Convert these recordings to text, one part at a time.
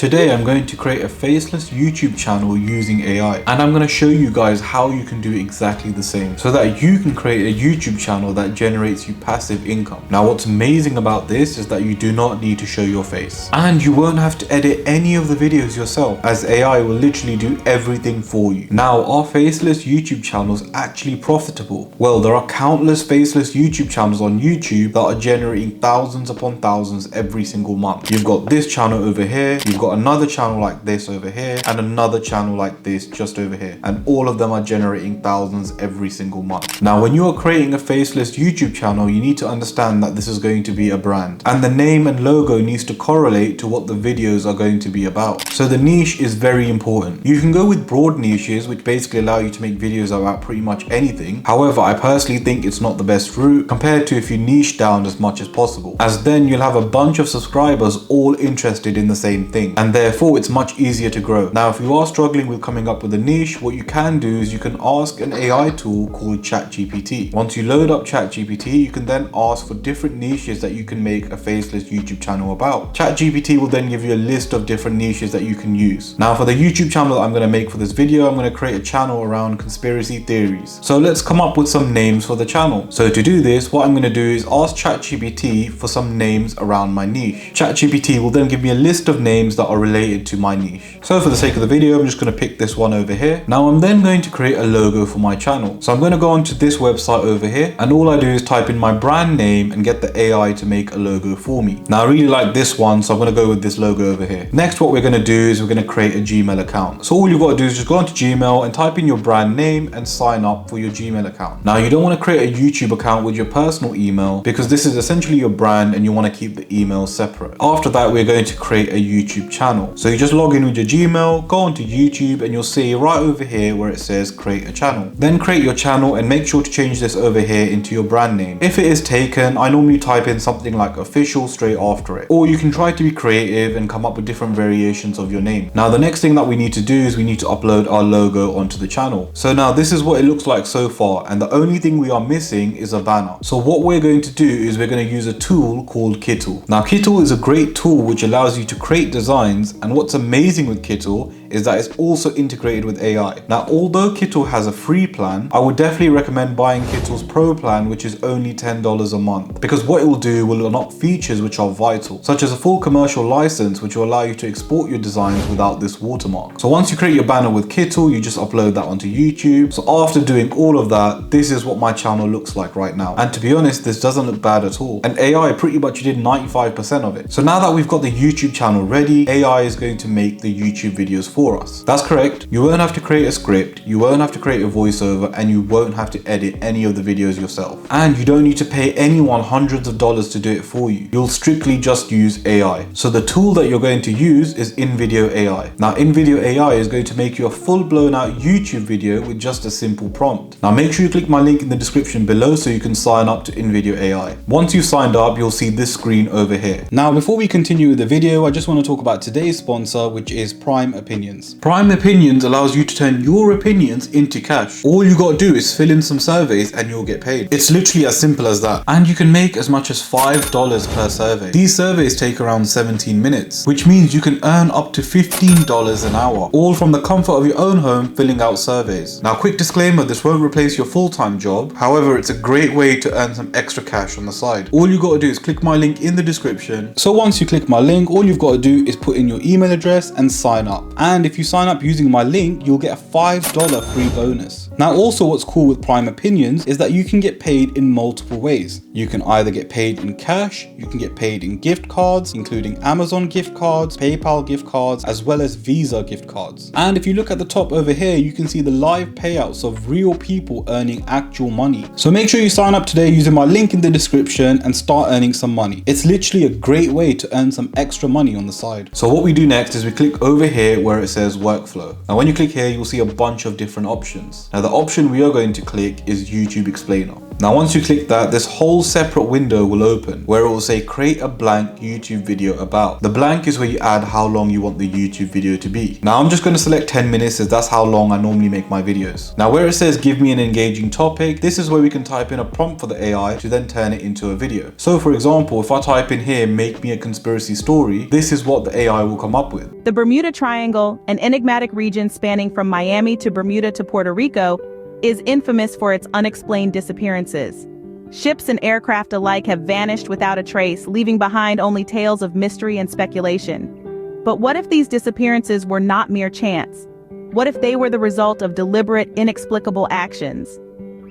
Today I'm going to create a faceless YouTube channel using AI, and I'm going to show you guys how you can do exactly the same so that you can create a YouTube channel that generates you passive income. Now what's amazing about this is that you do not need to show your face, and you won't have to edit any of the videos yourself, as AI will literally do everything for you. Now, are faceless YouTube channels actually profitable? Well, there are countless faceless YouTube channels on YouTube that are generating thousands upon thousands every single month. You've got this channel over here, you've got another channel like this over here, and another channel like this just over here, and all of them are generating thousands every single month. Now when you are creating a faceless YouTube channel, you need to understand that this is going to be a brand, and the name and logo needs to correlate to what the videos are going to be about. So the niche is very important. You can go with broad niches, which basically allow you to make videos about pretty much anything. However, I personally think it's not the best route compared to if you niche down as much as possible, as then you'll have a bunch of subscribers all interested in the same thing, and therefore it's much easier to grow. Now if you are struggling with coming up with a niche, what you can do is you can ask an AI tool called ChatGPT. Once you load up ChatGPT, you can then ask for different niches that you can make a faceless YouTube channel about. ChatGPT will then give you a list of different niches that you can use. Now for the YouTube channel that I'm going to make for this video, I'm going to create a channel around conspiracy theories. So let's come up with some names for the channel. So to do this, what I'm going to do is ask ChatGPT for some names around my niche. ChatGPT will then give me a list of names that are related to my niche. So for the sake of the video, I'm just going to pick this one over here. Now I'm then going to create a logo for my channel. So I'm going to go onto this website over here, and all I do is type in my brand name and get the AI to make a logo for me. Now I really like this one, so I'm going to go with this logo over here. Next, what we're going to do is we're going to create a Gmail account. So all you've got to do is just go onto Gmail and type in your brand name and sign up for your Gmail account. Now you don't want to create a YouTube account with your personal email, because this is essentially your brand and you want to keep the email separate. After that, we're going to create a YouTube channel. So you just log in with your Gmail, go onto YouTube, and you'll see right over here where it says create a channel. Then create your channel and make sure to change this over here into your brand name. If it is taken, I normally type in something like official straight after it. Or you can try to be creative and come up with different variations of your name. Now the next thing that we need to do is we need to upload our logo onto the channel. So now this is what it looks like so far, and the only thing we are missing is a banner. So what we're going to do is we're going to use a tool called Kittl. Now Kittl is a great tool which allows you to create designs, and what's amazing with Kittl is that it's also integrated with AI. Now although Kittl has a free plan, I would definitely recommend buying Kittl's Pro plan, which is only $10 a month, because what it will do will unlock features which are vital, such as a full commercial license which will allow you to export your designs without this watermark. So once you create your banner with Kittl, you just upload that onto YouTube. So after doing all of that, this is what my channel looks like right now, and to be honest, this doesn't look bad at all, and AI pretty much did 95% of it. So now that we've got the YouTube channel ready, AI is going to make the YouTube videos for us. That's correct. You won't have to create a script, you won't have to create a voiceover, and you won't have to edit any of the videos yourself. And you don't need to pay anyone hundreds of dollars to do it for you. You'll strictly just use AI. So the tool that you're going to use is InVideo AI. Now InVideo AI is going to make you a full blown out YouTube video with just a simple prompt. Now make sure you click my link in the description below so you can sign up to InVideo AI. Once you've signed up, you'll see this screen over here. Now before we continue with the video, I just want to talk about today's sponsor, which is Prime Opinions. Prime Opinions allows you to turn your opinions into cash. All you got to do is fill in some surveys and you'll get paid. It's literally as simple as that. And you can make as much as $5 per survey. These surveys take around 17 minutes, which means you can earn up to $15 an hour, all from the comfort of your own home filling out surveys. Now quick disclaimer, this won't replace your full-time job. However, it's a great way to earn some extra cash on the side. All you got to do is click my link in the description. So once you click my link, all you've got to do is put in your email address and sign up. And if you sign up using my link, you'll get a $5 free bonus. Now also what's cool with Prime Opinions is that you can get paid in multiple ways. You can either get paid in cash, you can get paid in gift cards, including Amazon gift cards, PayPal gift cards, as well as Visa gift cards. And if you look at the top over here, you can see the live payouts of real people earning actual money. So make sure you sign up today using my link in the description and start earning some money. It's literally a great way to earn some extra money on the side. So what we do next is we click over here where it says workflow. Now when you click here, you'll see a bunch of different options. Now the option we are going to click is YouTube Explainer. Now once you click that, this whole separate window will open where it will say create a blank YouTube video about. The blank is where you add how long you want the YouTube video to be. Now I'm just going to select 10 minutes as that's how long I normally make my videos. Now where it says give me an engaging topic, this is where we can type in a prompt for the AI to then turn it into a video. So for example, if I type in here, make me a conspiracy story, this is what the AI will come up with. The Bermuda Triangle, an enigmatic region spanning from Miami to Bermuda to Puerto Rico, is infamous for its unexplained disappearances. Ships and aircraft alike have vanished without a trace, leaving behind only tales of mystery and speculation. But what if these disappearances were not mere chance? What if they were the result of deliberate, inexplicable actions?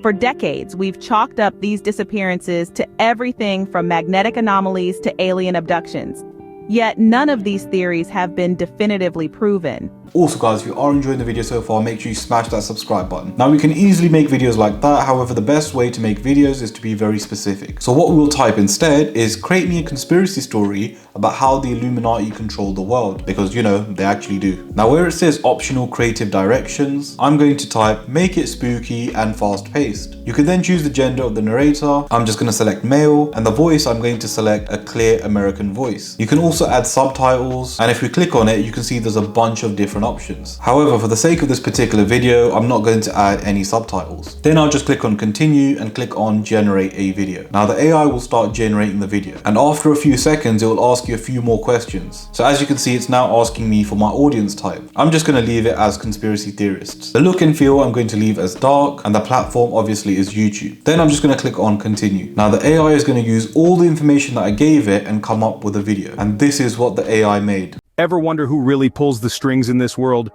For decades, we've chalked up these disappearances to everything from magnetic anomalies to alien abductions. Yet none of these theories have been definitively proven. Also guys, if you are enjoying the video so far, make sure you smash that subscribe button. Now we can easily make videos like that, however the best way to make videos is to be very specific. So what we will type instead is create me a conspiracy story about how the Illuminati control the world, because you know, they actually do. Now where it says optional creative directions, I'm going to type make it spooky and fast paced. You can then choose the gender of the narrator. I'm just going to select male, and the voice I'm going to select a clear American voice. You can also add subtitles, and if we click on it, you can see there's a bunch of different options. However, for the sake of this particular video, I'm not going to add any subtitles. Then I'll just click on continue and click on generate a video. Now the AI will start generating the video, and after a few seconds it will ask you a few more questions. So as you can see, it's now asking me for my audience type. I'm just going to leave it as conspiracy theorists. The look and feel I'm going to leave as dark, and the platform obviously is YouTube. Then I'm just going to click on continue. Now the AI is going to use all the information that I gave it and come up with a video, and this is what the AI made. Ever wonder who really pulls the strings in this world?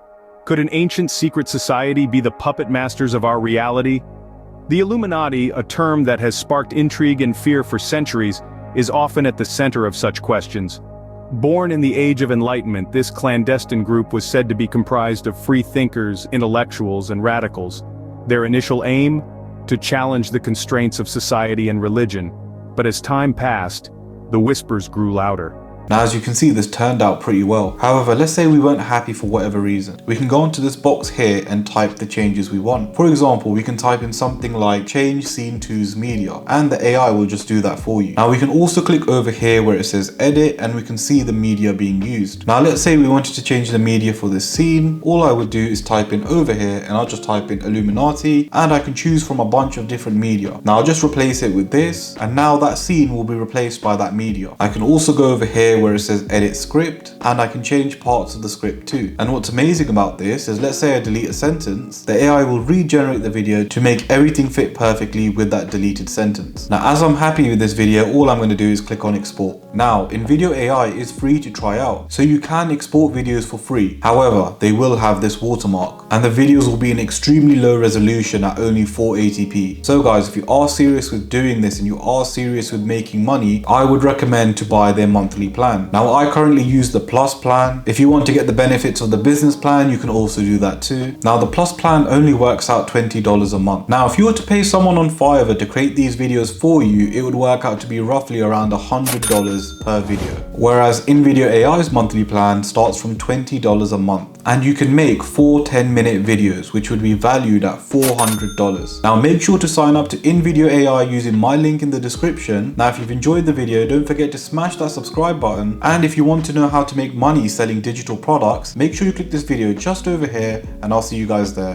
Could an ancient secret society be the puppet masters of our reality? The Illuminati, a term that has sparked intrigue and fear for centuries, is often at the center of such questions. Born in the Age of Enlightenment, this clandestine group was said to be comprised of free thinkers, intellectuals, and radicals. Their initial aim? To challenge the constraints of society and religion. But as time passed, the whispers grew louder. Now as you can see, this turned out pretty well. However, let's say we weren't happy for whatever reason. We can go into this box here and type the changes we want. For example, we can type in something like change scene 2's media, and the AI will just do that for you. Now we can also click over here where it says edit, and we can see the media being used. Now let's say we wanted to change the media for this scene. All I would do is type in over here, and I'll just type in Illuminati, and I can choose from a bunch of different media. Now I'll just replace it with this, and now that scene will be replaced by that media. I can also go over here where it says edit script, and I can change parts of the script too. And what's amazing about this is, let's say I delete a sentence, the AI will regenerate the video to make everything fit perfectly with that deleted sentence. Now as I'm happy with this video, all I'm going to do is click on export. Now InVideo AI is free to try out, so you can export videos for free. However, they will have this watermark, and the videos will be in extremely low resolution at only 480p. So guys, if you are serious with doing this and you are serious with making money, I would recommend to buy their monthly plan. Now I currently use the Plus plan. If you want to get the benefits of the business plan, you can also do that too. Now the Plus plan only works out $20 a month. Now if you were to pay someone on Fiverr to create these videos for you, it would work out to be roughly around $100 per video. Whereas InVideo AI's monthly plan starts from $20 a month. And you can make 4 10-minute videos, which would be valued at $400. Now make sure to sign up to InVideo AI using my link in the description. Now if you've enjoyed the video, don't forget to smash that subscribe button. And if you want to know how to make money selling digital products, make sure you click this video just over here, and I'll see you guys there.